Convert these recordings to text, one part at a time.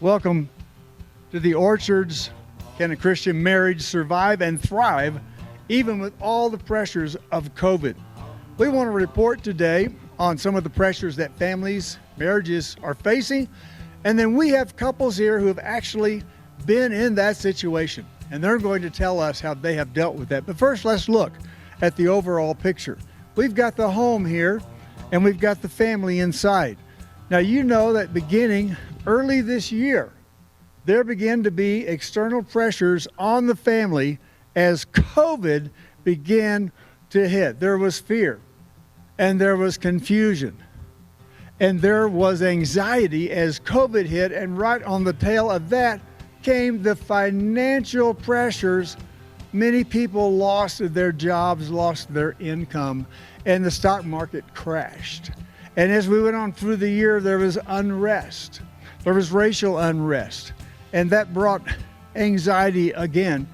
Welcome to the Orchards. Can a Christian marriage survive and thrive even with all the pressures of COVID? We want to report today on some of the pressures that families, marriages are facing. And then we have couples here who have actually been in that situation, and they're going to tell us how they have dealt with that. But first, let's look at the overall picture. We've got the home here, and we've got the family inside. Now, you know that beginning early this year, there began to be external pressures on the family as COVID began to hit. There was fear, and there was confusion, and there was anxiety as COVID hit, and right on the tail of that came the financial pressures. Many people lost their jobs, lost their income, and the stock market crashed. And as we went on through the year, there was unrest. There was racial unrest, and that brought anxiety again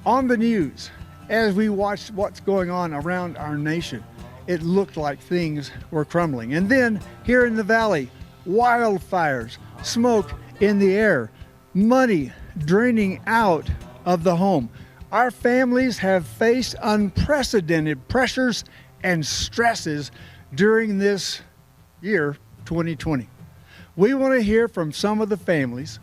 on the news. As we watched what's going on around our nation, it looked like things were crumbling. And then here in the valley, wildfires, smoke in the air, money draining out of the home. Our families have faced unprecedented pressures and stresses during this year, 2020. We want to hear from some of the families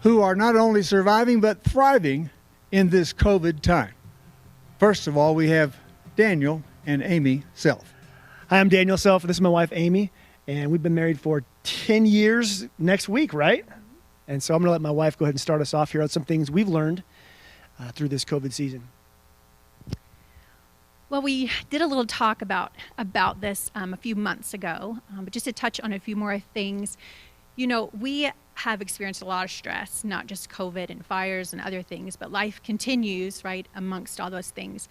who are not only surviving but thriving in this COVID time. First of all, we have Daniel and Amy Self. Hi, I'm Daniel Self. This is my wife, Amy, and we've been married for 10 years next week, right? And so I'm going to let my wife go ahead and start us off here on some things we've learned through this COVID season. Well, we did a little talk about this a few months ago, but just to touch on a few more things. You know, we have experienced a lot of stress, not just COVID and fires and other things, but life continues, right, amongst all those things.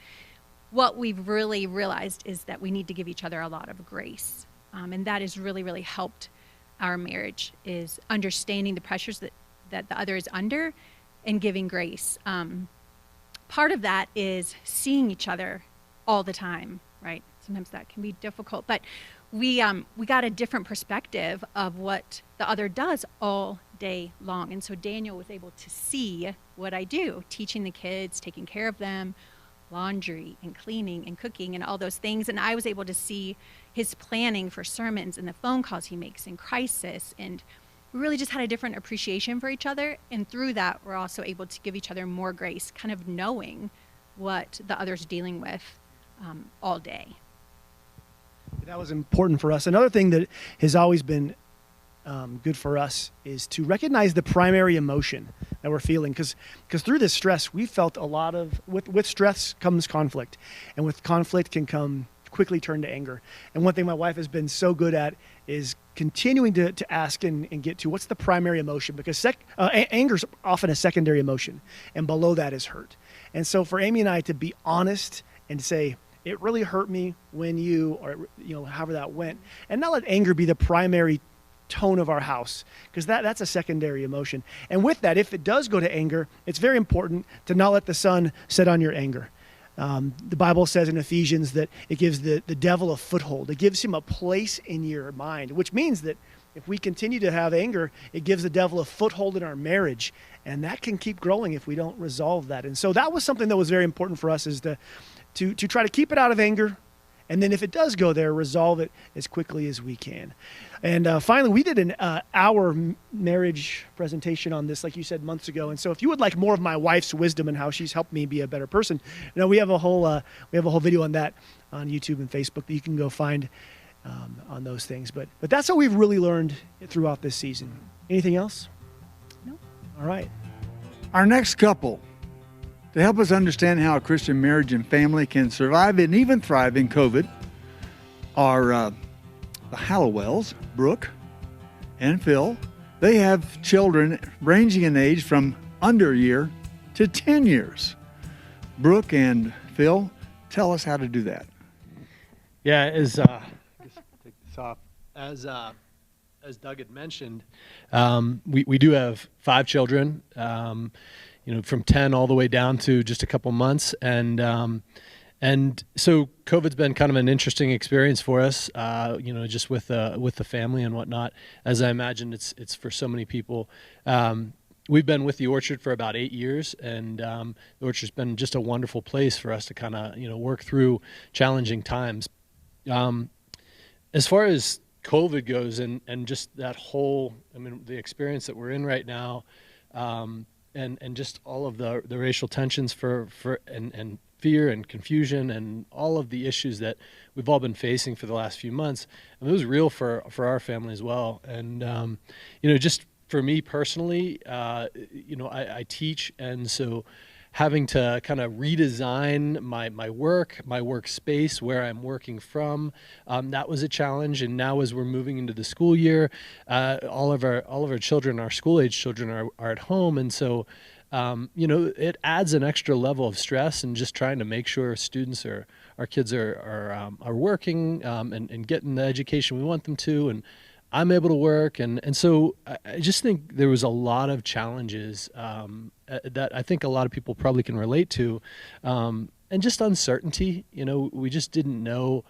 What we've really realized is that we need to give each other a lot of grace. And that has really, really helped our marriage, is understanding the pressures that the other is under and giving grace. Part of that is seeing each other all the time, right? Sometimes that can be difficult, but we got a different perspective of what the other does all day long. And so Daniel was able to see what I do, teaching the kids, taking care of them, laundry and cleaning and cooking and all those things. And I was able to see his planning for sermons and the phone calls he makes in crisis. And we really just had a different appreciation for each other. And through that, we're also able to give each other more grace, kind of knowing what the other's dealing with all day. That was important for us. Another thing that has always been good for us is to recognize the primary emotion that we're feeling, because through this stress, we felt a lot of, with stress comes conflict, and with conflict can come quickly turn to anger. And one thing my wife has been so good at is continuing to ask and get to what's the primary emotion, because anger is often a secondary emotion, and below that is hurt. And so for Amy and I to be honest and say, it really hurt me when however that went, and not let anger be the primary tone of our house, because that's a secondary emotion. And with that, if it does go to anger, it's very important to not let the sun set on your anger. The Bible says in Ephesians that it gives the devil a foothold. It gives him a place in your mind, which means that if we continue to have anger, it gives the devil a foothold in our marriage, and that can keep growing if we don't resolve that. And so that was something that was very important for us, is to try to keep it out of anger, and then if it does go there, resolve it as quickly as we can. And finally, we did an hour marriage presentation on this, like you said, months ago. And so if you would like more of my wife's wisdom and how she's helped me be a better person, we have a whole video on that on YouTube and Facebook that you can go find on those things. But that's what we've really learned throughout this season. Anything else? No. All right. Our next couple, to help us understand how a Christian marriage and family can survive and even thrive in COVID, are the Hallowells, Brooke and Phil. They have children ranging in age from under a year to 10 years. Brooke and Phil, tell us how to do that. Yeah, as take this off. As Doug had mentioned, we do have 5 children, from 10 all the way down to just a couple months, and And so COVID's been kind of an interesting experience for us, just with the family and whatnot. As I imagine, it's for so many people. We've been with the Orchard for about 8 years, and the Orchard's been just a wonderful place for us to kind of work through challenging times. As far as COVID goes, and just that whole, the experience that we're in right now, and just all of the racial tensions and fear and confusion and all of the issues that we've all been facing for the last few months. It was real for our family as well. And, just for me personally, I teach. And so having to kind of redesign my workspace, where I'm working from, that was a challenge. And now as we're moving into the school year, all of our children, our school age children are at home. And so, it adds an extra level of stress, and just trying to make sure our kids are working, and getting the education we want them to, and I'm able to work. And so I just think there was a lot of challenges, that I think a lot of people probably can relate to, and just uncertainty. We just didn't know,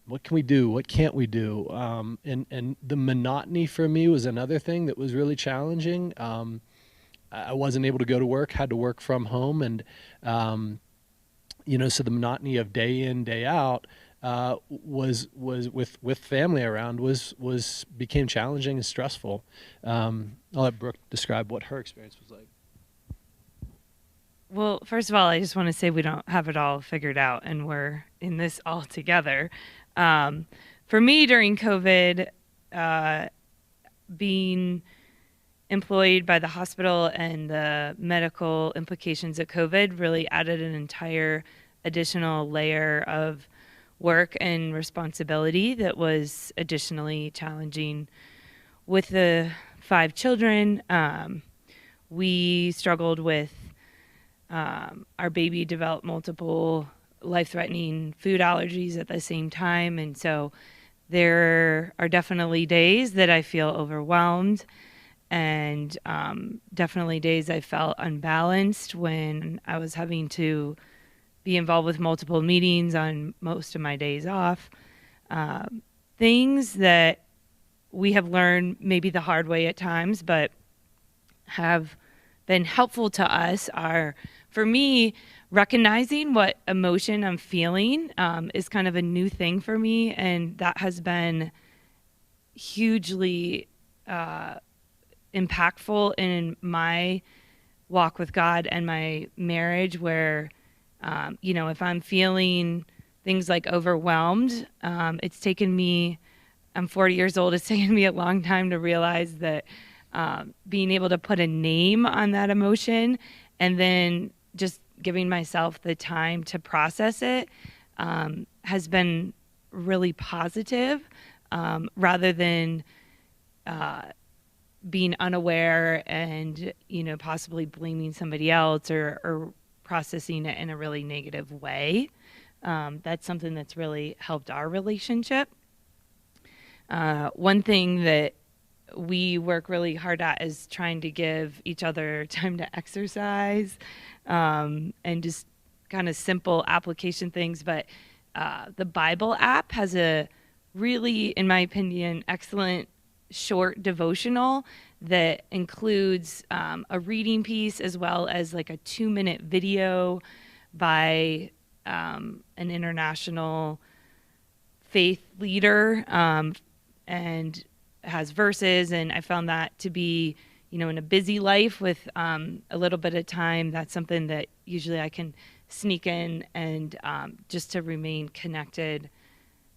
what can we do? What can't we do? And the monotony for me was another thing that was really challenging. I wasn't able to go to work, had to work from home. And, so the monotony of day in, day out, was with family around became challenging and stressful. I'll let Brooke describe what her experience was like. Well, first of all, I just want to say we don't have it all figured out, and we're in this all together. For me, during COVID, being employed by the hospital and the medical implications of COVID really added an entire additional layer of work and responsibility that was additionally challenging. With the 5 children, we struggled with our baby developed multiple life-threatening food allergies at the same time. And so there are definitely days that I feel overwhelmed, and definitely days I felt unbalanced when I was having to be involved with multiple meetings on most of my days off. Things that we have learned maybe the hard way at times, but have been helpful to us are, for me, recognizing what emotion I'm feeling is kind of a new thing for me, and that has been hugely impactful in my walk with God and my marriage, where, if I'm feeling things like overwhelmed, it's taken me, I'm 40 years old, it's taken me a long time to realize that being able to put a name on that emotion and then just giving myself the time to process it has been really positive, rather than being unaware and, possibly blaming somebody else or processing it in a really negative way. That's something that's really helped our relationship. One thing that we work really hard at is trying to give each other time to exercise, and just kind of simple application things. But the Bible app has a really, in my opinion, excellent short devotional that includes a reading piece as well as like a 2-minute video by an international faith leader, and has verses. And I found that to be, in a busy life with a little bit of time, that's something that usually I can sneak in, and just to remain connected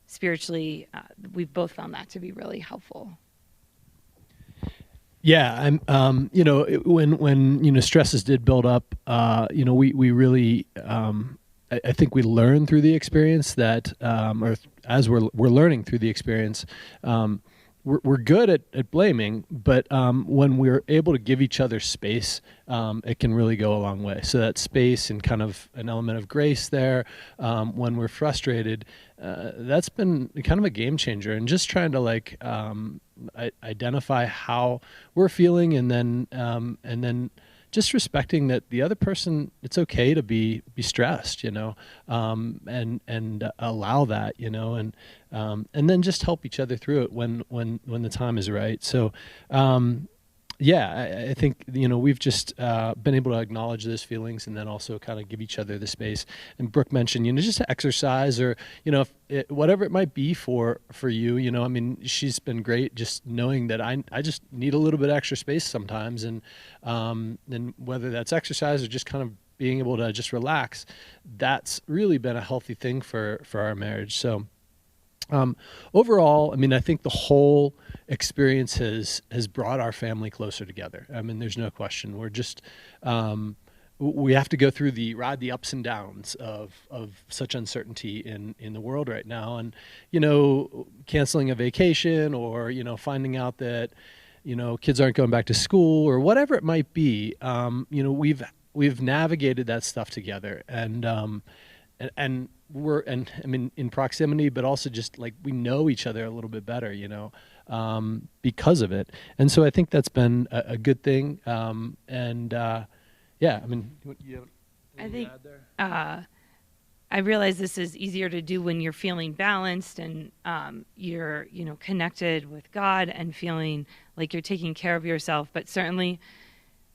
spiritually, we've both found that to be really helpful. Yeah, when stresses did build up, we really, I think we learned through the experience that, or as we're learning through the experience, we're good at blaming, but when we're able to give each other space, it can really go a long way. So that space and kind of an element of grace there, when we're frustrated, that's been kind of a game changer. And just trying to identify how we're feeling, and then just respecting that the other person, it's okay to be stressed, and allow that, and then just help each other through it when the time is right. So, I think, we've just been able to acknowledge those feelings and then also kind of give each other the space. And Brooke mentioned, just to exercise or, whatever it might be for you, I mean, she's been great just knowing that I just need a little bit extra space sometimes. And whether that's exercise or just kind of being able to just relax, that's really been a healthy thing for our marriage. So, overall, I mean, I think the whole experience has brought our family closer together. I mean, there's no question. We're just, we have to go through ride the ups and downs of such uncertainty in the world right now. And, canceling a vacation or, finding out that, kids aren't going back to school or whatever it might be. We've navigated that stuff together and I mean, in proximity, but also just like we know each other a little bit better, because of it. And so I think that's been a good thing. I mean, you have I think to add there? I realize this is easier to do when you're feeling balanced and you're, connected with God and feeling like you're taking care of yourself. But certainly,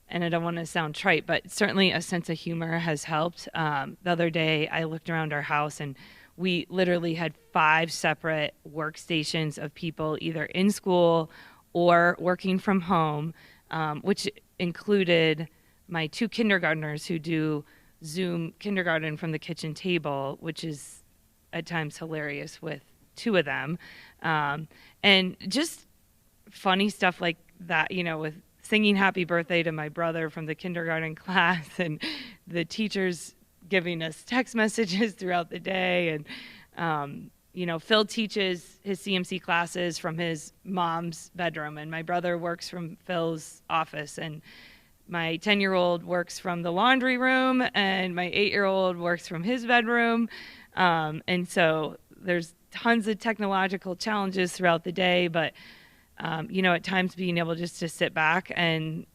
and I don't want to sound trite, but certainly a sense of humor has helped. The other day, I looked around our house and we literally had 5 separate workstations of people either in school or working from home, which included my 2 kindergartners who do Zoom kindergarten from the kitchen table, which is at times hilarious with 2 of them. And just funny stuff like that, with singing happy birthday to my brother from the kindergarten class and the teachers giving us text messages throughout the day. And, Phil teaches his CMC classes from his mom's bedroom, and my brother works from Phil's office, and my 10-year-old works from the laundry room, and my 8-year-old works from his bedroom. And so there's tons of technological challenges throughout the day, but at times being able just to sit back and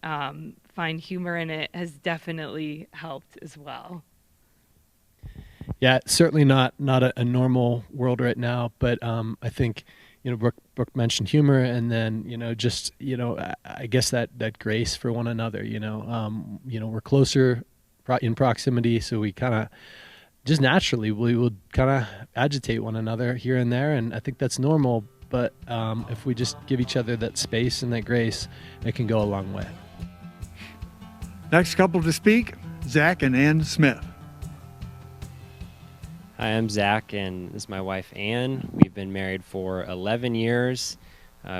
find humor in it has definitely helped as well. Yeah, certainly not a normal world right now, but I think, Brooke mentioned humor, and then, just, I guess that grace for one another, we're closer in proximity, so we kind of just naturally, we would kind of agitate one another here and there, and I think that's normal. But if we just give each other that space and that grace, it can go a long way. Next couple to speak, Zach and Ann Smith. Hi, I'm Zach, and this is my wife, Ann. We've been married for 11 years.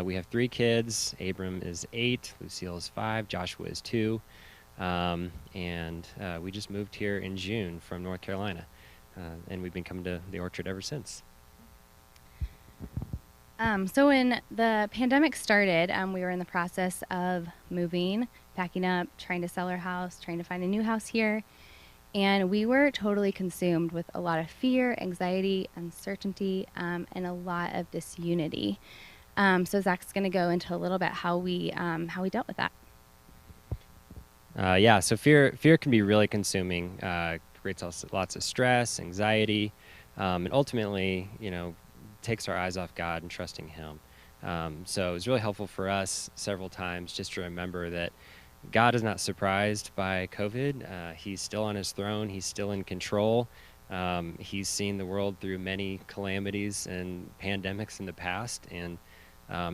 We have 3 kids. Abram is 8, Lucille is 5, Joshua is 2. And we just moved here in June from North Carolina. And we've been coming to the Orchard ever since. So when the pandemic started, we were in the process of moving, packing up, trying to sell our house, trying to find a new house here. And we were totally consumed with a lot of fear, anxiety, uncertainty, and a lot of disunity. So Zach's going to go into a little bit how we dealt with that. So fear can be really consuming. Creates lots of stress, anxiety, and ultimately, takes our eyes off God and trusting Him. So it was really helpful for us several times just to remember that God is not surprised by COVID. He's still on His throne. He's still in control. He's seen the world through many calamities and pandemics in the past, and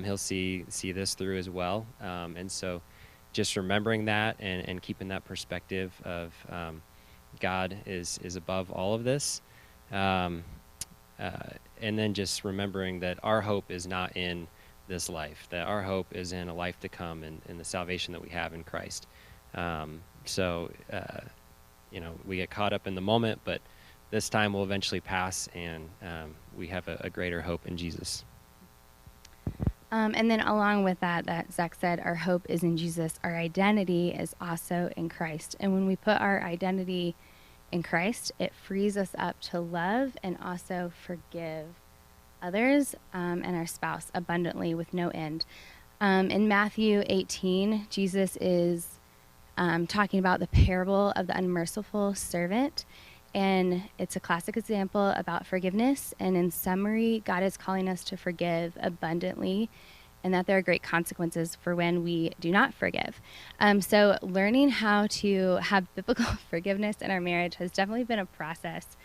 He'll see this through as well. And so just remembering that and keeping that perspective of God is above all of this. And then just remembering that our hope is not in this life, that our hope is in a life to come and in the salvation that we have in Christ. We get caught up in the moment, but this time will eventually pass, and we have a greater hope in Jesus. And then along with that Zach said, our hope is in Jesus. Our identity is also in Christ. And when we put our identity in Christ, it frees us up to love and also forgive others and our spouse abundantly with no end. In Matthew 18, Jesus is talking about the parable of the unmerciful servant. And it's a classic example about forgiveness. And in summary, God is calling us to forgive abundantly, and that there are great consequences for when we do not forgive. So learning how to have biblical forgiveness in our marriage has definitely been a process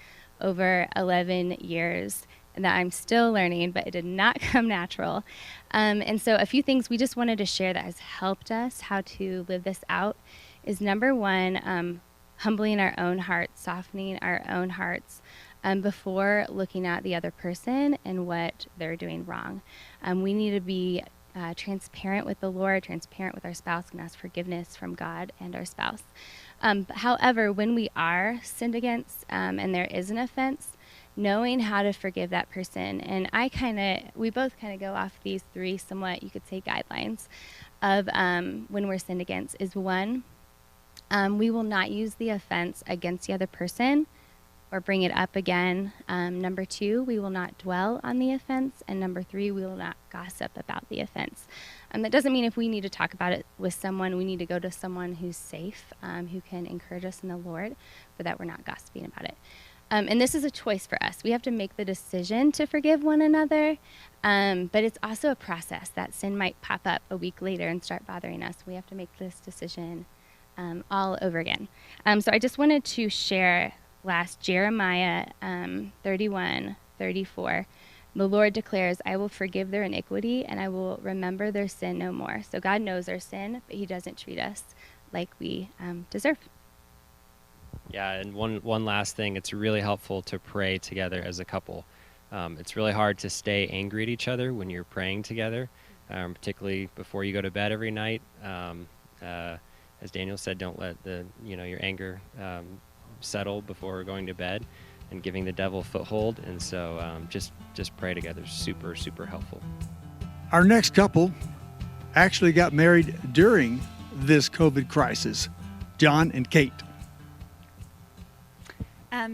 over 11 years, and that I'm still learning, but it did not come natural. And so a few things we just wanted to share that has helped us how to live this out is, number one, humbling our own hearts, softening our own hearts before looking at the other person and what they're doing wrong. We need to be transparent with the Lord, transparent with our spouse, and ask forgiveness from God and our spouse. However, when we are sinned against and there is an offense, knowing how to forgive that person. And we both kind of go off these three somewhat, you could say, guidelines of when we're sinned against is, one, we will not use the offense against the other person or bring it up again. Number two, we will not dwell on the offense. And number three, we will not gossip about the offense. That doesn't mean if we need to talk about it with someone, we need to go to someone who's safe, who can encourage us in the Lord, but that we're not gossiping about it. And this is a choice for us. We have to make the decision to forgive one another, but it's also a process. That sin might pop up a week later and start bothering us. We have to make this decision all over again. So I just wanted to share last Jeremiah 31:34. The Lord declares, I will forgive their iniquity and I will remember their sin no more. So God knows our sin, but he doesn't treat us like we deserve. Yeah, and one last thing, it's really helpful to pray together as a couple. It's really hard to stay angry at each other when you're praying together, particularly before you go to bed every night. As Daniel said, don't let your anger settle before going to bed and giving the devil a foothold. And so just pray together. Super, super helpful. Our next couple actually got married during this COVID crisis, John and Kate.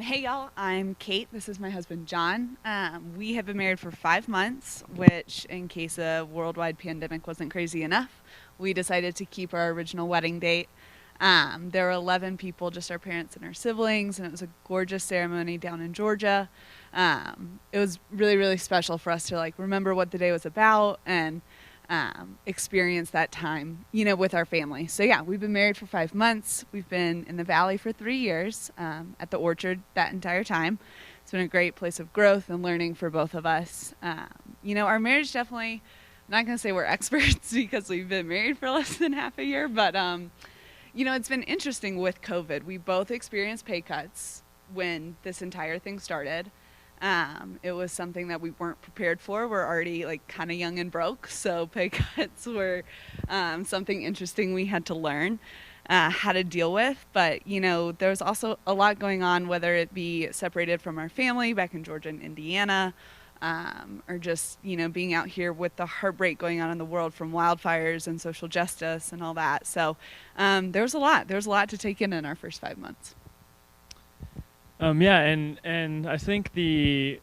Hey y'all, I'm Kate. This is my husband, John. We have been married for 5 months, which, in case a worldwide pandemic wasn't crazy enough, we decided to keep our original wedding date. There were 11 people, just our parents and our siblings, and it was a gorgeous ceremony down in Georgia. It was really, really special for us to remember what the day was about and experience that time, with our family. So yeah, we've been married for 5 months. We've been in the Valley for 3 years, at the Orchard that entire time. It's been a great place of growth and learning for both of us. Our marriage definitely, I'm not going to say we're experts because we've been married for less than half a year, but, it's been interesting with COVID. We both experienced pay cuts when this entire thing started. It was something that we weren't prepared for. We're already kind of young and broke, so pay cuts were something interesting we had to learn how to deal with. But, there was also a lot going on, whether it be separated from our family back in Georgia and Indiana, or just, being out here with the heartbreak going on in the world from wildfires and social justice and all that. So there was a lot. There was a lot to take in our first 5 months. And I think the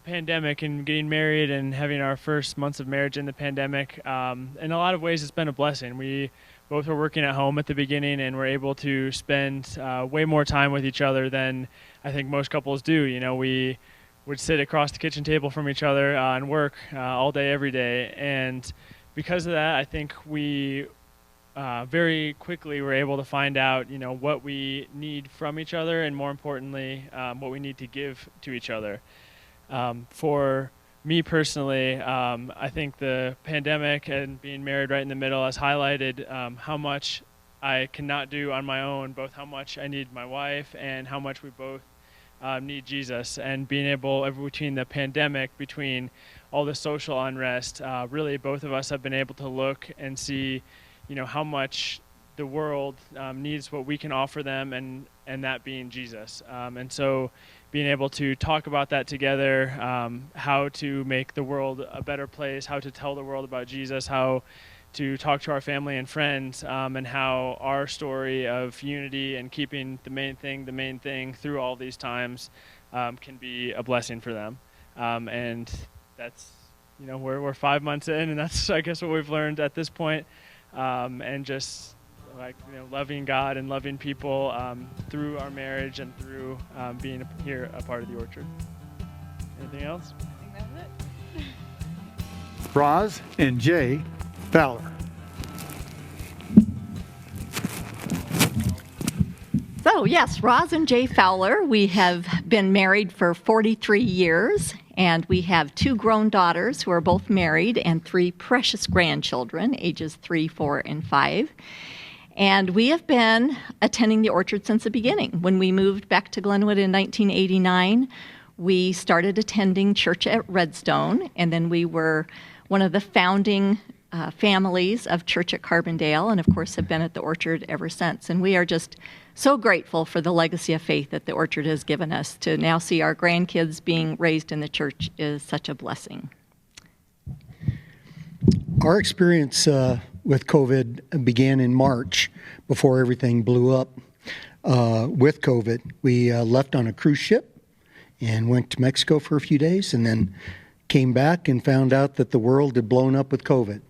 pandemic and getting married and having our first months of marriage in the pandemic, in a lot of ways, it's been a blessing. We both were working at home at the beginning and were able to spend way more time with each other than I think most couples do. We would sit across the kitchen table from each other and work all day, every day. And because of that, I think we very quickly were able to find out, what we need from each other, and more importantly, what we need to give to each other. For me personally, I think the pandemic and being married right in the middle has highlighted how much I cannot do on my own, both how much I need my wife and how much we both need Jesus. And being able, between the pandemic, between all the social unrest, really both of us have been able to look and see how much the world needs what we can offer them, and that being Jesus. And so being able to talk about that together, how to make the world a better place, how to tell the world about Jesus, how to talk to our family and friends, and how our story of unity and keeping the main thing through all these times can be a blessing for them. And that's, we're 5 months in, and that's, I guess, what we've learned at this point. And just like loving God and loving people through our marriage and through being here a part of the Orchard. Anything else? I think that's it. Roz and Jay Fowler. So yes, Roz and Jay Fowler. We have been married for 43 years, and we have 2 grown daughters who are both married and 3 precious grandchildren, ages 3, 4, and 5. And we have been attending the Orchard since the beginning. When we moved back to Glenwood in 1989, we started attending church at Redstone, and then we were one of the founding families of Church at Carbondale, and of course have been at the Orchard ever since. And we are just so grateful for the legacy of faith that the Orchard has given us. To now see our grandkids being raised in the church is such a blessing. Our experience with COVID began in March, before everything blew up with COVID. We left on a cruise ship and went to Mexico for a few days, and then came back and found out that the world had blown up with COVID.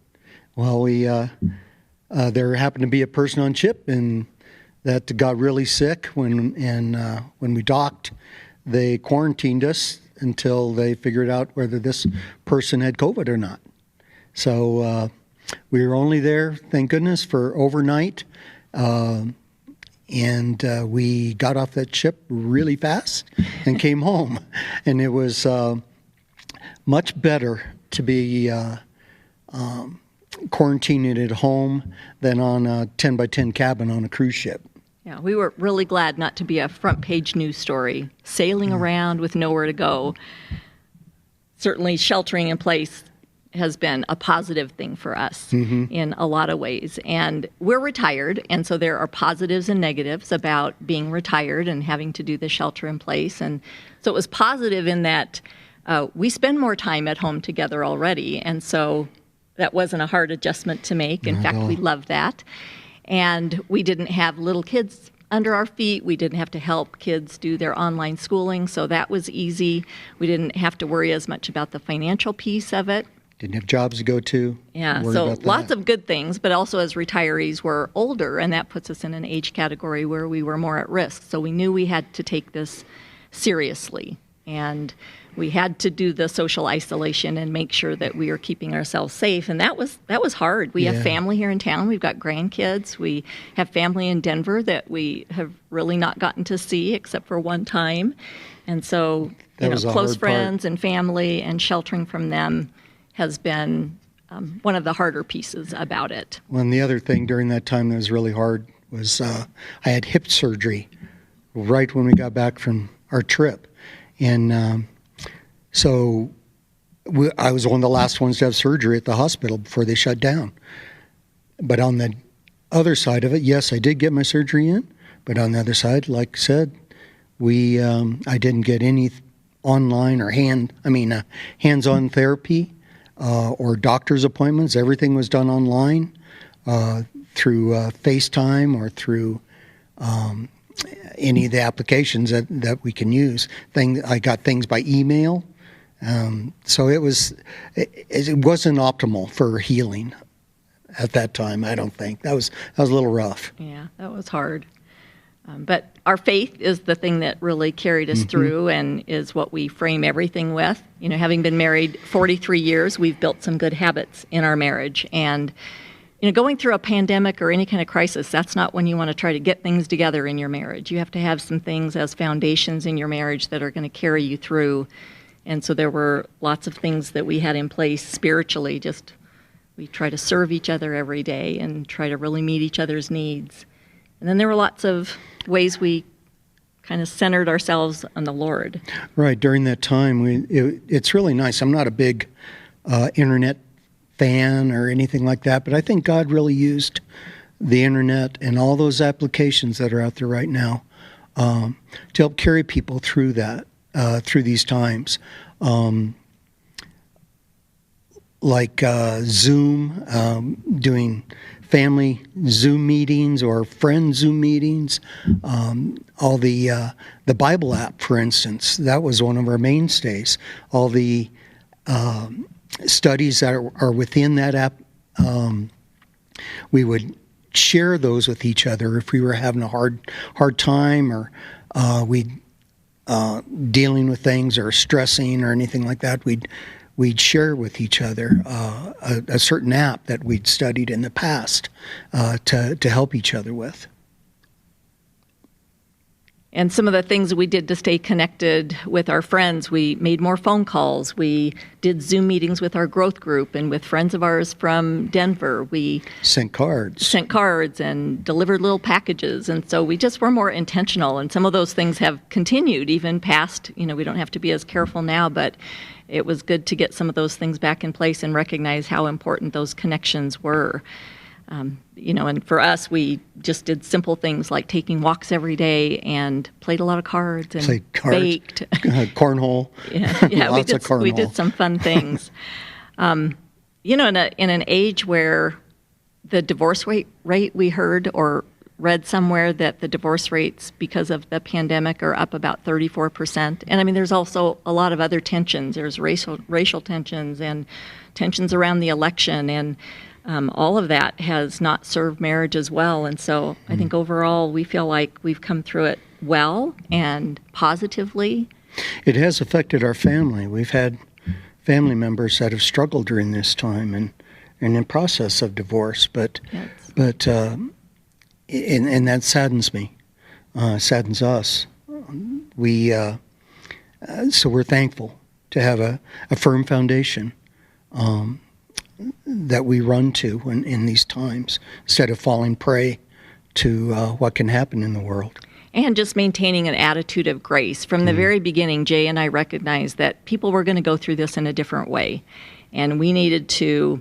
Well, there happened to be a person on ship and that got really sick. When we docked, they quarantined us until they figured out whether this person had COVID or not. So we were only there, thank goodness, for overnight. And we got off that ship really fast and came home. And it was much better to be quarantining at home than on a 10-by-10 cabin on a cruise ship. Yeah, we were really glad not to be a front page news story, sailing around with nowhere to go. Certainly sheltering in place has been a positive thing for us in a lot of ways. And we're retired, and so there are positives and negatives about being retired and having to do the shelter in place. And so it was positive in that we spend more time at home together already, and so that wasn't a hard adjustment to make. In fact, we love that. And we didn't have little kids under our feet. We didn't have to help kids do their online schooling, so that was easy. We didn't have to worry as much about the financial piece of it. Didn't have jobs to go to. Yeah, so lots of good things, but also as retirees, we're older, and that puts us in an age category where we were more at risk. So we knew we had to take this seriously, and we had to do the social isolation and make sure that we were keeping ourselves safe, and that was hard. We have family here in town. We've got grandkids. We have family in Denver that we have really not gotten to see except for one time, and so close friends and family and sheltering from them has been one of the harder pieces about it. Well, and the other thing during that time that was really hard was I had hip surgery right when we got back from our trip, and so I was one of the last ones to have surgery at the hospital before they shut down. But on the other side of it, yes, I did get my surgery in, but on the other side, like I said, I didn't get any online or hands-on therapy or doctor's appointments. Everything was done online through FaceTime or through any of the applications that we can use. I got things by email. So it wasn't optimal for healing at that time, I don't think. That was a little rough. Yeah, that was hard. But our faith is the thing that really carried us through and is what we frame everything with. Having been married 43 years, we've built some good habits in our marriage. And, going through a pandemic or any kind of crisis, that's not when you want to try to get things together in your marriage. You have to have some things as foundations in your marriage that are going to carry you through. And so there were lots of things that we had in place spiritually. We try to serve each other every day and try to really meet each other's needs. And then there were lots of ways we kind of centered ourselves on the Lord. Right. During that time, it's really nice. I'm not a big internet fan or anything like that, but I think God really used the internet and all those applications that are out there right now to help carry people through that. Through these times, like Zoom, doing family Zoom meetings or friend Zoom meetings, all the Bible app, for instance, that was one of our mainstays. All the studies that are within that app, we would share those with each other. If we were having a hard time, or we dealing with things or stressing or anything like that, we'd share with each other a certain app that we'd studied in the past to help each other with. And some of the things we did to stay connected with our friends, we made more phone calls. We did Zoom meetings with our growth group and with friends of ours from Denver. We sent cards and delivered little packages. And so we just were more intentional. And some of those things have continued even past, we don't have to be as careful now, but it was good to get some of those things back in place and recognize how important those connections were. And for us, we just did simple things like taking walks every day and played a lot of cards and baked. Cornhole. Yeah, Lots of cornhole. We did some fun things. In an age where the divorce rate we heard or read somewhere that the divorce rates because of the pandemic are up about 34%. And there's also a lot of other tensions. There's racial tensions and tensions around the election, and all of that has not served marriage as well. And so I think overall we feel like we've come through it well and positively. It has affected our family. We've had family members that have struggled during this time and in process of divorce, but that saddens me, saddens us. So we're thankful to have a firm foundation that we run to in these times, instead of falling prey to what can happen in the world. And just maintaining an attitude of grace. From the very beginning, Jay and I recognized that people were going to go through this in a different way. And we needed to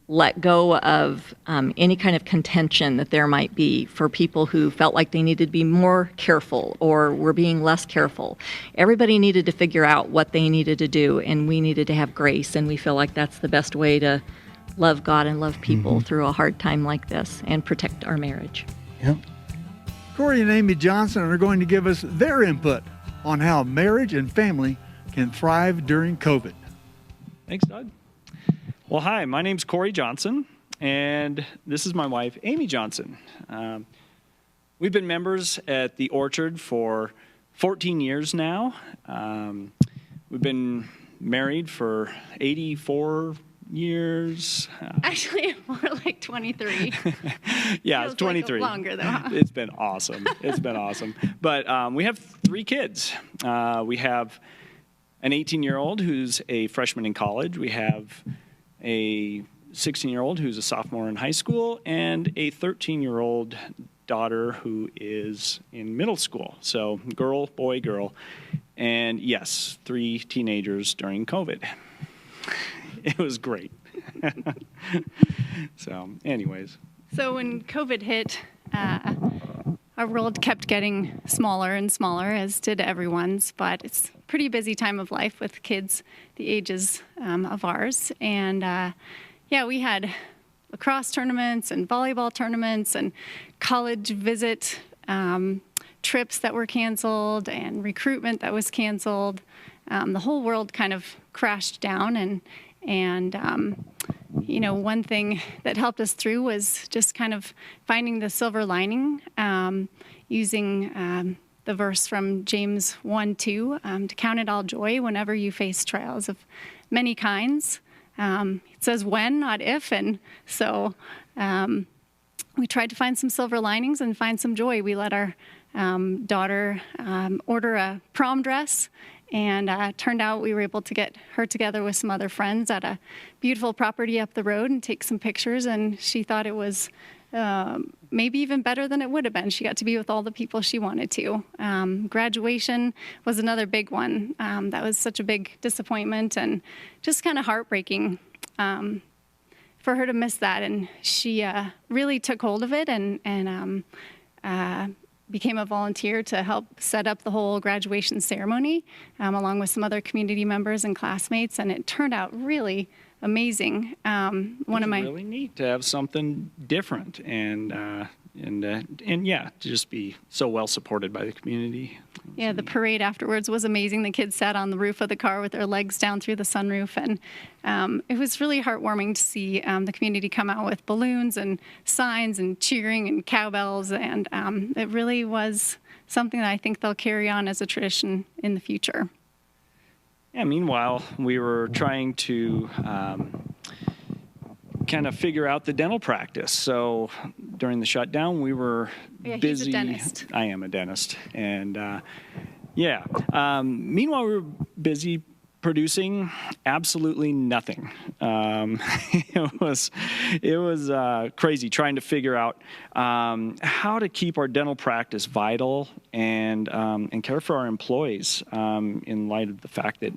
let go of any kind of contention that there might be for people who felt like they needed to be more careful or were being less careful. Everybody needed to figure out what they needed to do, and we needed to have grace. And we feel like that's the best way to love God and love people through a hard time like this and protect our marriage. Yep. Corey and Amy Johnson are going to give us their input on how marriage and family can thrive during COVID. Thanks, Doug. Well, hi, my name's Corey Johnson, and this is my wife, Amy Johnson. We've been members at the Orchard for 14 years now. We've been married for 84 years. Actually, more like 23. Yeah, it's 23. Like longer though. Huh? It's been awesome. It's been awesome. But we have 3 kids. We have an 18-year-old who's a freshman in college. We have a 16-year-old who's a sophomore in high school, and a 13-year-old daughter who is in middle school. So girl, boy, girl. And yes, 3 teenagers during COVID. It was great. So anyways. So when COVID hit, our world kept getting smaller and smaller, as did everyone's, but it's a pretty busy time of life with kids the ages of ours. And we had lacrosse tournaments and volleyball tournaments and college visit trips that were canceled and recruitment that was canceled. The whole world kind of crashed down, and one thing that helped us through was just kind of finding the silver lining, using the verse from James 1:2, to count it all joy whenever you face trials of many kinds. It says when, not if, and so we tried to find some silver linings and find some joy. We let our daughter order a prom dress, and turned out we were able to get her together with some other friends at a beautiful property up the road and take some pictures, and she thought it was maybe even better than it would have been. She got to be with all the people she wanted to. Graduation was another big one. That was such a big disappointment and just kind of heartbreaking for her to miss that, and she really took hold of it and became a volunteer to help set up the whole graduation ceremony, along with some other community members and classmates, and it turned out really amazing. Really neat to have something different, and and yeah, to just be so well supported by the community. Yeah, the parade afterwards was amazing. The kids sat on the roof of the car with their legs down through the sunroof, and it was really heartwarming to see the community come out with balloons and signs and cheering and cowbells, and it really was something that I think they'll carry on as a tradition in the future. Yeah, meanwhile, we were trying to kind of figure out the dental practice. So during the shutdown, we were busy. He's a dentist. I am a dentist. And meanwhile, we were busy producing absolutely nothing. It was crazy trying to figure out how to keep our dental practice vital and care for our employees in light of the fact that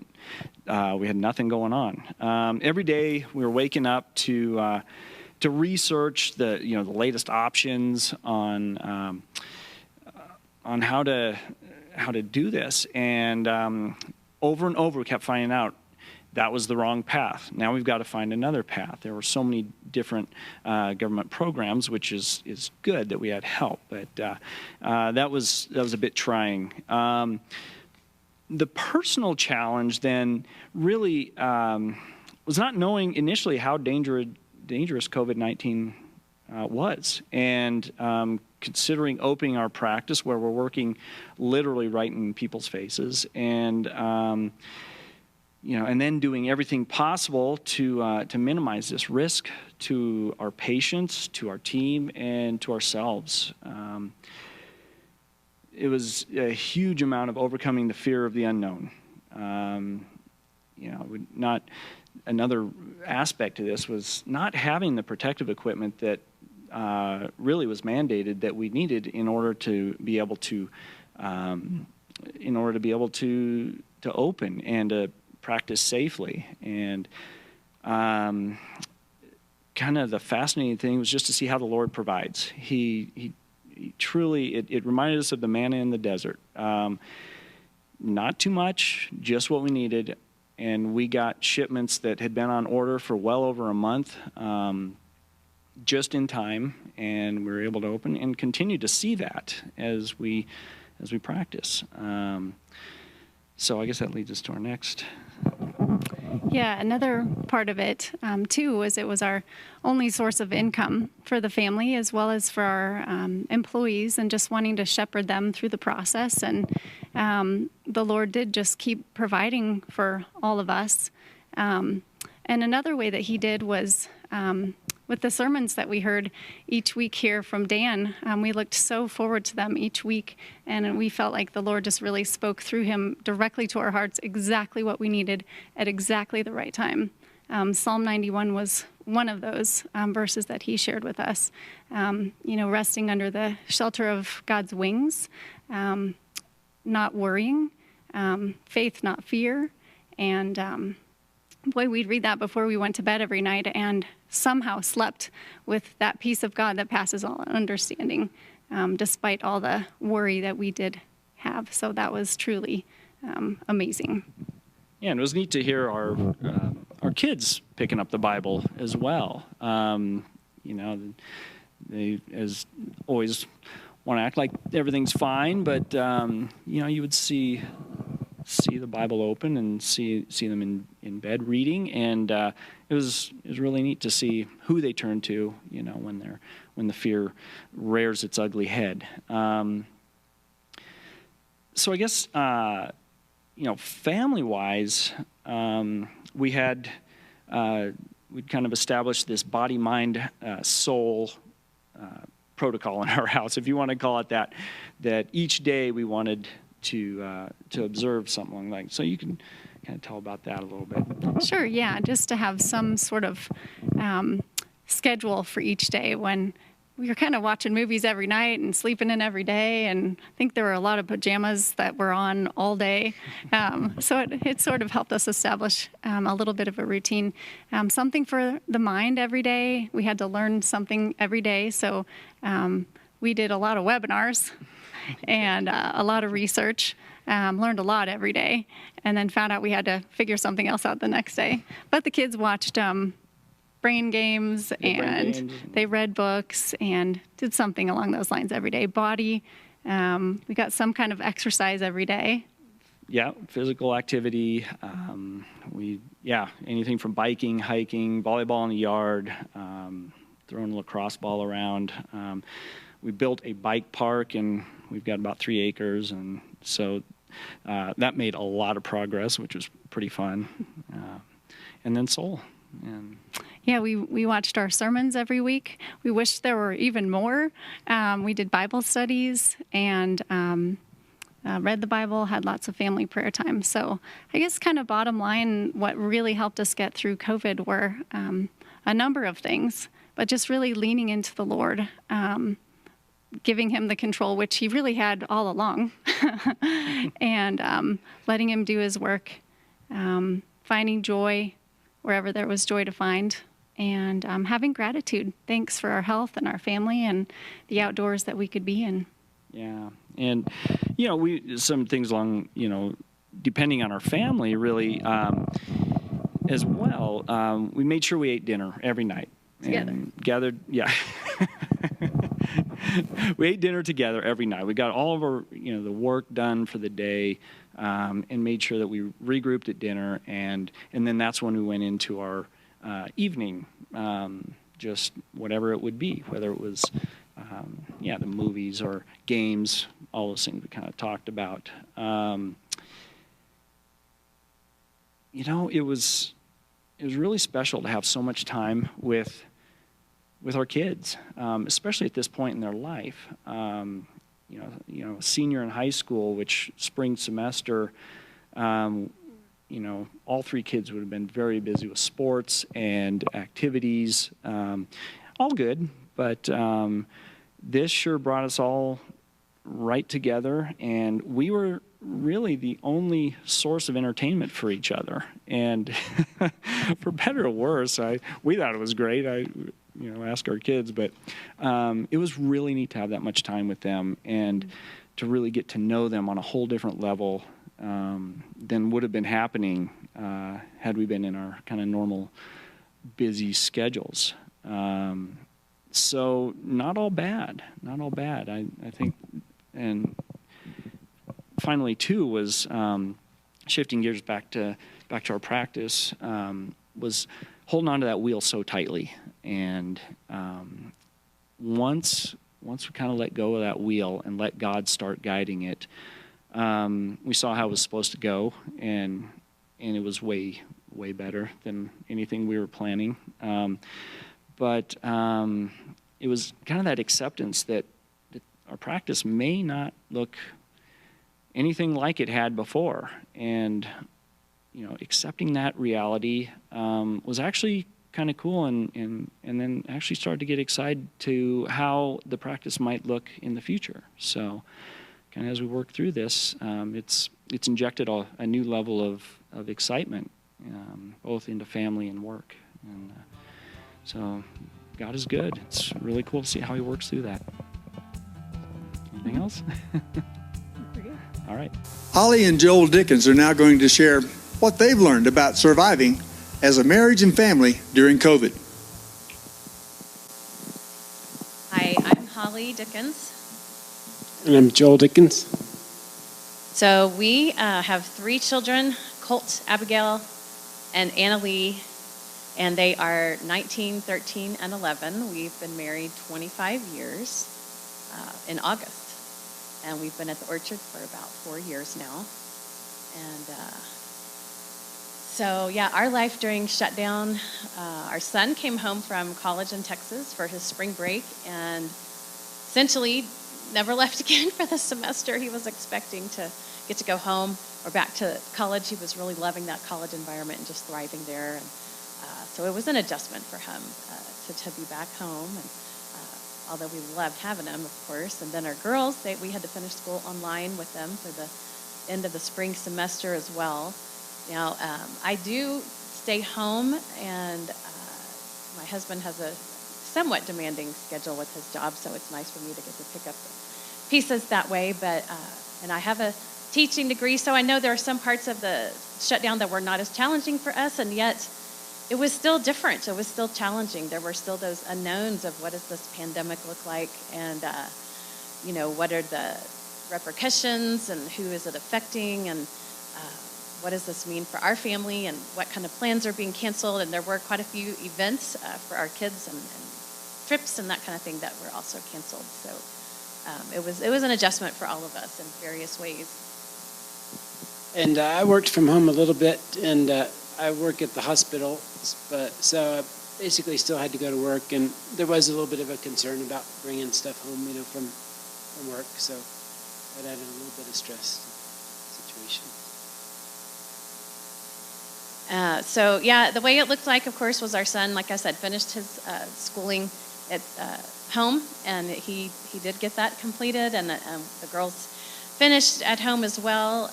we had nothing going on. Every day we were waking up to research the latest options on how to do this, and over and over we kept finding out that was the wrong path. Now we've got to find another path. There were so many different government programs, which is good that we had help, but that was a bit trying. The personal challenge then really was not knowing initially how dangerous COVID-19 was, and considering opening our practice where we're working literally right in people's faces, and and then doing everything possible to minimize this risk to our patients, to our team, and to ourselves. It was a huge amount of overcoming the fear of the unknown. Another aspect to this was not having the protective equipment that really was mandated that we needed in order to be able to open and to practice safely. And kind of the fascinating thing was just to see how the Lord provides. He truly, it reminded us of the manna in the desert. Not too much, just what we needed. And we got shipments that had been on order for well over a month, just in time, and we were able to open and continue to see that as we practice. So I guess that leads us to our next. Yeah, another part of it, too, was it was our only source of income for the family as well as for our employees, and just wanting to shepherd them through the process. And the Lord did just keep providing for all of us. And another way that he did was with the sermons that we heard each week here from Dan. We looked so forward to them each week, and we felt like the Lord just really spoke through him directly to our hearts, exactly what we needed at exactly the right time. Psalm 91 was one of those verses that he shared with us. Resting under the shelter of God's wings, not worrying, faith, not fear. And boy, we'd read that before we went to bed every night and somehow slept with that peace of God that passes all understanding, despite all the worry that we did have. So that was truly amazing. Yeah, and it was neat to hear our kids picking up the Bible as well. They, as always, want to act like everything's fine, but you would see the Bible open and see them in bed reading, and it was really neat to see who they turn to, when the fear rears its ugly head. So I guess family-wise, we'd kind of established this body, mind, soul protocol in our house, if you want to call it that. That each day we wanted to observe something like. So you can kind of tell about that a little bit. Sure, yeah, just to have some sort of schedule for each day. When we were kind of watching movies every night and sleeping in every day, and I think there were a lot of pajamas that were on all day. So it sort of helped us establish a little bit of a routine. Something for the mind every day. We had to learn something every day, so we did a lot of webinars and a lot of research. Learned a lot every day, and then found out we had to figure something else out the next day. But the kids watched brain games, Brain and games. they read books and did something along those lines every day. Body, we got some kind of exercise every day. Yeah, physical activity. Anything from biking, hiking, volleyball in the yard, throwing a lacrosse ball around. We built a bike park, and we've got about 3 acres, and so that made a lot of progress, which was pretty fun. And then Soul. And Yeah, we watched our sermons every week. We wish there were even more. We did Bible studies and read the Bible, had lots of family prayer time. So I guess kind of bottom line, what really helped us get through COVID were a number of things, but just really leaning into the Lord, giving him the control, which he really had all along, and letting him do his work, finding joy wherever there was joy to find, and having gratitude. Thanks for our health and our family and the outdoors that we could be in. yeah, and some things along, depending on our family, really, as well. We made sure we ate dinner every night. Together. And gathered, yeah. We ate dinner together every night. We got all of our, the work done for the day, and made sure that we regrouped at dinner, and then that's when we went into our evening, just whatever it would be, whether it was, the movies or games, all those things we kind of talked about. It was really special to have so much time with our kids, especially at this point in their life. Senior in high school, which spring semester, all 3 kids would have been very busy with sports and activities, all good, but this sure brought us all right together, and we were really the only source of entertainment for each other. And for better or worse, we thought it was great. Ask our kids, but it was really neat to have that much time with them and to really get to know them on a whole different level than would have been happening had we been in our kind of normal busy schedules. So not all bad. I think, and finally too was shifting gears back to our practice, was holding on to that wheel so tightly. And once we kind of let go of that wheel and let God start guiding it, we saw how it was supposed to go, and it was way better than anything we were planning. But it was kind of that acceptance that our practice may not look anything like it had before, and accepting that reality was actually kind of cool, and then actually started to get excited to how the practice might look in the future. So kind of as we work through this, it's injected a new level of excitement, both into family and work. And so God is good. It's really cool to see how he works through that. Anything else? All right. Holly and Joel Dickens are now going to share what they've learned about surviving as a marriage and family during COVID. Hi, I'm Holly Dickens. And I'm Joel Dickens. So we have 3 children, Colt, Abigail, and Anna Lee, and they are 19, 13, and 11. We've been married 25 years in August, and we've been at the Orchard for about 4 years now. And so, our life during shutdown, our son came home from college in Texas for his spring break and essentially never left again for the semester. He was expecting to get to go home or back to college. He was really loving that college environment and just thriving there. And so it was an adjustment for him to be back home. And although we loved having him, of course. And then our girls, we had to finish school online with them for the end of the spring semester as well. Now, I do stay home, and my husband has a somewhat demanding schedule with his job, so it's nice for me to get to pick up the pieces that way. But and I have a teaching degree, so I know there are some parts of the shutdown that were not as challenging for us, and yet it was still different. It was still challenging. There were still those unknowns of what does this pandemic look like, and what are the repercussions, and who is it affecting, and what does this mean for our family, and what kind of plans are being canceled. And there were quite a few events for our kids and trips and that kind of thing that were also canceled. So it was an adjustment for all of us in various ways. And I worked from home a little bit, and I work at the hospital, so I basically still had to go to work, and there was a little bit of a concern about bringing stuff home, from work, so that added a little bit of stress to the situation. So yeah, the way it looked like, of course, was our son, like I said, finished his schooling at home, and he did get that completed, and the girls finished at home as well.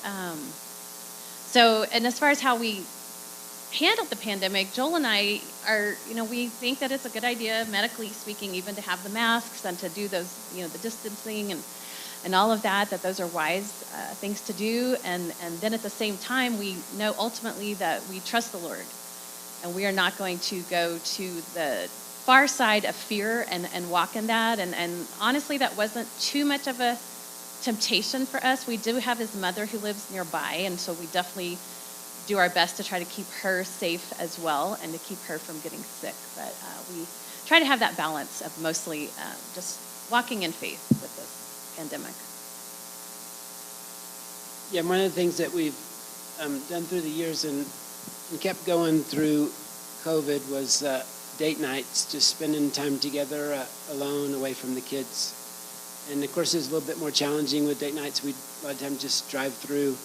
And as far as how we handled the pandemic, Joel and I are, we think that it's a good idea, medically speaking, even to have the masks and to do those, the distancing and all of that those are wise things to do. And then at the same time, we know ultimately that we trust the Lord, and we are not going to go to the far side of fear and walk in that. And honestly, that wasn't too much of a temptation for us. We do have his mother who lives nearby, and so we definitely do our best to try to keep her safe as well and to keep her from getting sick. But we try to have that balance of mostly just walking in faith with this pandemic. Yeah, one of the things that we've done through the years and kept going through COVID was date nights, just spending time together alone, away from the kids. And of course, it's a little bit more challenging with date nights. We'd a lot of times just drive through,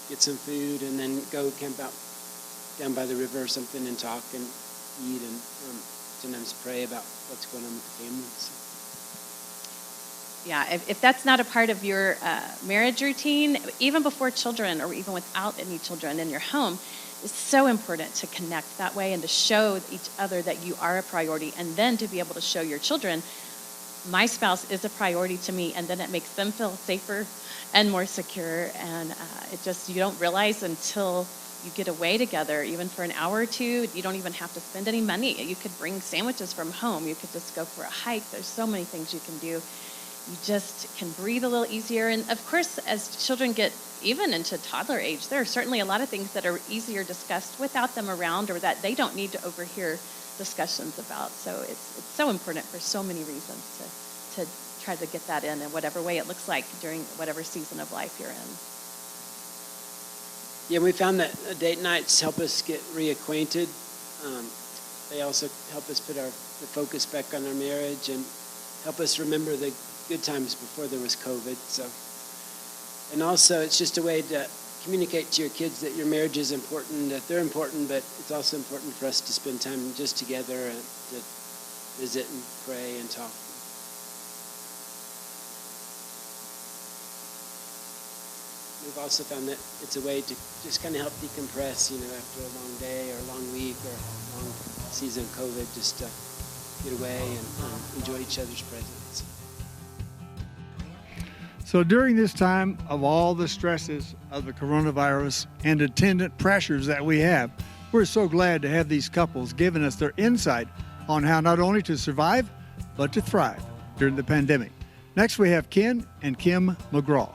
get some food, and then go camp out down by the river or something and talk and eat, and sometimes pray about what's going on with the family. So. Yeah, if that's not a part of your marriage routine, even before children or even without any children in your home, it's so important to connect that way and to show each other that you are a priority, and then to be able to show your children, my spouse is a priority to me, and then it makes them feel safer and more secure. And you don't realize until you get away together, even for an hour or two, you don't even have to spend any money. You could bring sandwiches from home. You could just go for a hike. There's so many things you can do. You just can breathe a little easier. And of course, as children get even into toddler age, there are certainly a lot of things that are easier discussed without them around, or that they don't need to overhear discussions about. So it's so important for so many reasons to try to get that in whatever way it looks like during whatever season of life you're in. Yeah, we found that date nights help us get reacquainted. They also help us put the focus back on our marriage and help us remember the good times before there was COVID. So, and also it's just a way to communicate to your kids that your marriage is important, that they're important, but it's also important for us to spend time just together and to visit and pray and talk. We've also found that it's a way to just kind of help decompress, after a long day or a long week or a long season of COVID, just to get away and enjoy each other's presence. So during this time of all the stresses of the coronavirus and attendant pressures that we have, we're so glad to have these couples giving us their insight on how not only to survive, but to thrive during the pandemic. Next, we have Ken and Kim McGraw.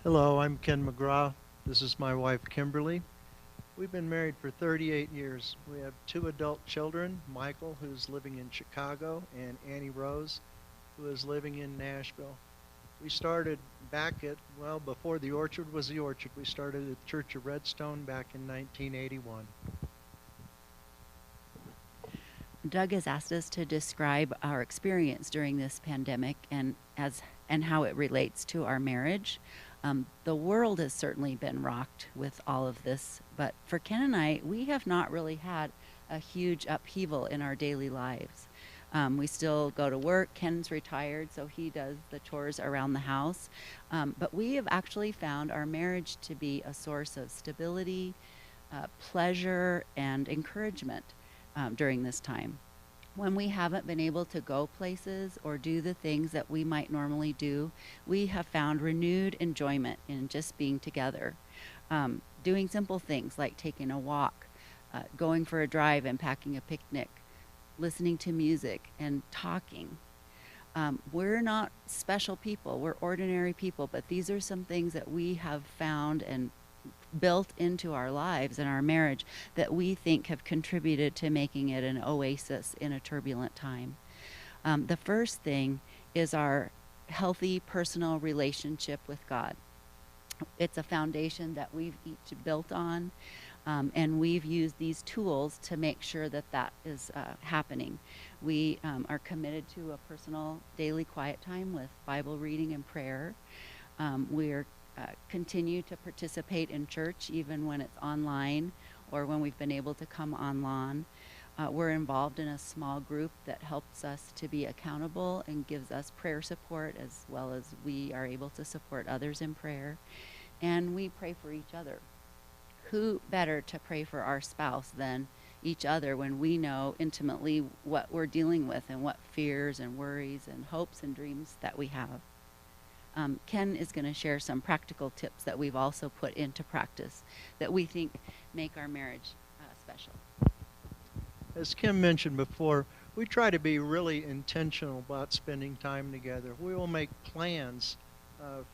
Hello, I'm Ken McGraw. This is my wife, Kimberly. We've been married for 38 years. We have 2 adult children, Michael, who's living in Chicago, and Annie Rose, who is living in Nashville. We started back before the Orchard was the Orchard. We started at the Church of Redstone back in 1981. Doug has asked us to describe our experience during this pandemic and how it relates to our marriage. The world has certainly been rocked with all of this, but for Ken and I, we have not really had a huge upheaval in our daily lives. We still go to work. Ken's retired, so he does the chores around the house. But we have actually found our marriage to be a source of stability, pleasure, and encouragement during this time. When we haven't been able to go places or do the things that we might normally do, we have found renewed enjoyment in just being together. Doing simple things like taking a walk, going for a drive and packing a picnic, listening to music and talking. We're not special people, we're ordinary people, but these are some things that we have found and built into our lives and our marriage that we think have contributed to making it an oasis in a turbulent time. The first thing is our healthy personal relationship with God. It's a foundation that we've each built on, and we've used these tools to make sure that that is happening. We are committed to a personal daily quiet time with Bible reading and prayer. We're continue to participate in church even when it's online or when we've been able to come online. We're involved in a small group that helps us to be accountable and gives us prayer support, as well as we are able to support others in prayer. And we pray for each other. Who better to pray for our spouse than each other when we know intimately what we're dealing with and what fears and worries and hopes and dreams that we have. Ken is going to share some practical tips that we've also put into practice that we think make our marriage special. As Kim mentioned before, we try to be really intentional about spending time together. We will make plans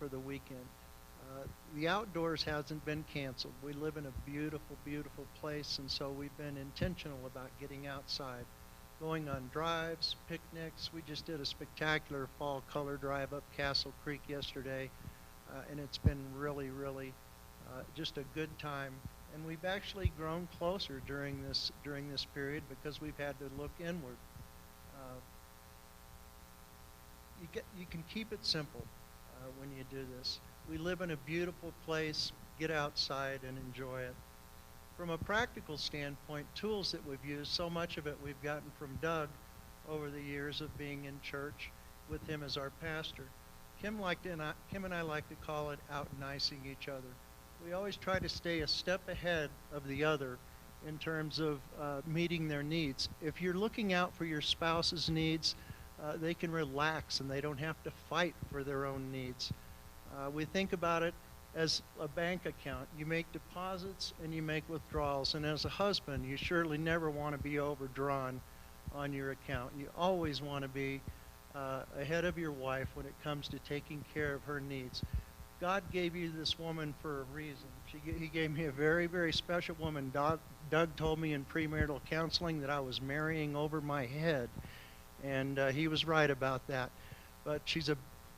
for the weekend. The outdoors hasn't been canceled. We live in a beautiful, beautiful place, and so we've been intentional about getting outside, going on drives, picnics. We just did a spectacular fall color drive up Castle Creek yesterday, and it's been really, really just a good time. And we've actually grown closer during this period because we've had to look inward. You can keep it simple when you do this. We live in a beautiful place. Get outside and enjoy it. From a practical standpoint, tools that we've used, so much of it we've gotten from Doug over the years of being in church with him as our pastor. Kim and I like to call it out-nicing each other. We always try to stay a step ahead of the other in terms of meeting their needs. If you're looking out for your spouse's needs, they can relax and they don't have to fight for their own needs. We think about it as a bank account. You make deposits and you make withdrawals. And as a husband, you surely never want to be overdrawn on your account. You always want to be ahead of your wife when it comes to taking care of her needs. God gave you this woman for a reason. He gave me a very, very special woman. Doug told me in premarital counseling that I was marrying over my head, and he was right about that. But she's a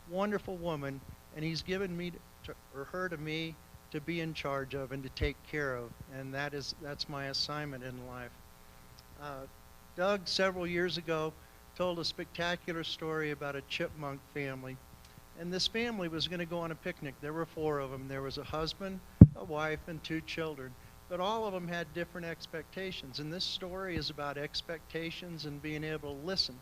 wonderful woman, and he's given her to me to be in charge of and to take care of, and that's my assignment in life. Doug, several years ago, told a spectacular story about a chipmunk family. And this family was going to go on a picnic. There were 4 of them. There was a husband, a wife, and 2 children. But all of them had different expectations. And this story is about expectations and being able to listen.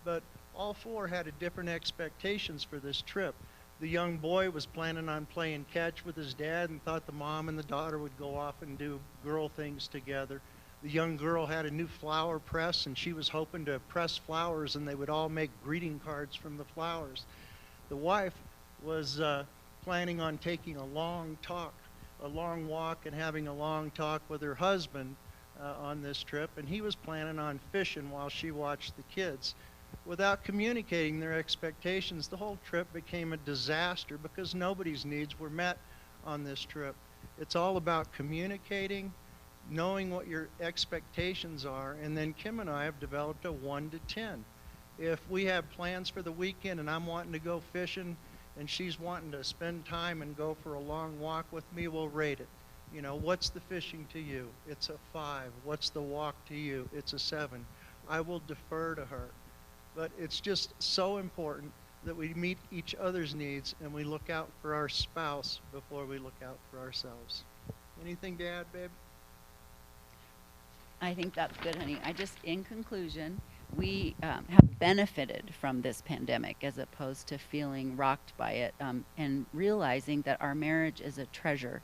But all 4 had different expectations for this trip. The young boy was planning on playing catch with his dad and thought the mom and the daughter would go off and do girl things together. The young girl had a new flower press, and she was hoping to press flowers and they would all make greeting cards from the flowers. The wife was planning on taking a long walk and having a long talk with her husband on this trip, and he was planning on fishing while she watched the kids. Without communicating their expectations, the whole trip became a disaster because nobody's needs were met on this trip. It's all about communicating, knowing what your expectations are, and then Kim and I have developed a 1 to 10. If we have plans for the weekend and I'm wanting to go fishing and she's wanting to spend time and go for a long walk with me, we'll rate it. You know, what's the fishing to you? It's a 5. What's the walk to you? It's a 7. I will defer to her. But it's just so important that we meet each other's needs and we look out for our spouse before we look out for ourselves. Anything to add, babe? I think that's good, honey. In conclusion, we have benefited from this pandemic as opposed to feeling rocked by it, and realizing that our marriage is a treasure.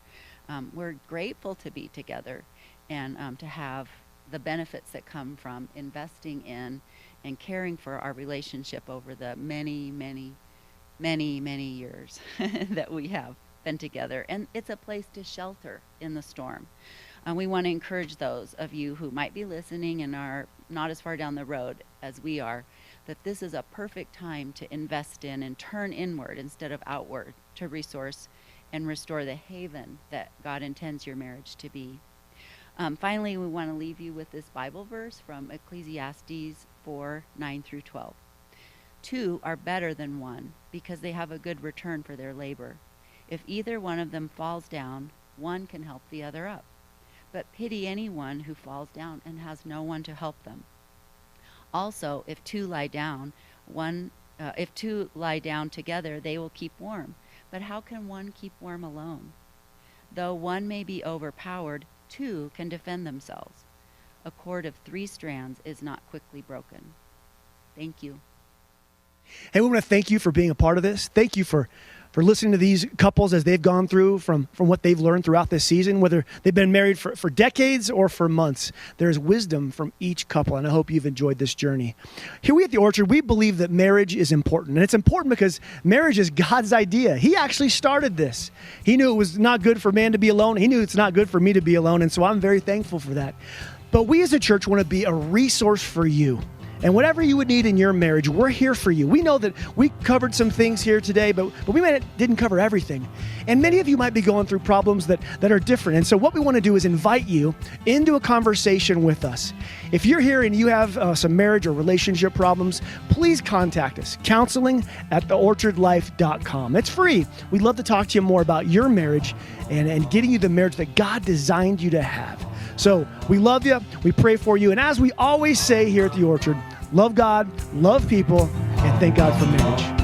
We're grateful to be together and to have the benefits that come from investing in and caring for our relationship over the many, many, many, many years that we have been together. And it's a place to shelter in the storm. We want to encourage those of you who might be listening and are not as far down the road as we are, that this is a perfect time to invest in and turn inward instead of outward to resource and restore the haven that God intends your marriage to be. Finally, we want to leave you with this Bible verse from Ecclesiastes 4:9-12. 2 are better than 1 because they have a good return for their labor. If either one of them falls down, one can help the other up. But pity anyone who falls down and has no one to help them. Also, if two lie down together, they will keep warm. But how can one keep warm alone? Though one may be overpowered, two can defend themselves. A cord of 3 strands is not quickly broken. Thank you. Hey, we want to thank you for being a part of this. Thank you for listening to these couples as they've gone through from what they've learned throughout this season, whether they've been married for decades or for months. There's wisdom from each couple, and I hope you've enjoyed this journey. Here we at The Orchard, we believe that marriage is important, and it's important because marriage is God's idea. He actually started this. He knew it was not good for man to be alone. He knew it's not good for me to be alone, and so I'm very thankful for that. But we as a church want to be a resource for you. And whatever you would need in your marriage, we're here for you. We know that we covered some things here today, but we didn't cover everything. And many of you might be going through problems that are different. And so what we want to do is invite you into a conversation with us. If you're here and you have some marriage or relationship problems, please contact us, counseling@theorchardlife.com. It's free. We'd love to talk to you more about your marriage and getting you the marriage that God designed you to have. So we love you. We pray for you. And as we always say here at The Orchard, love God, love people, and thank God for marriage.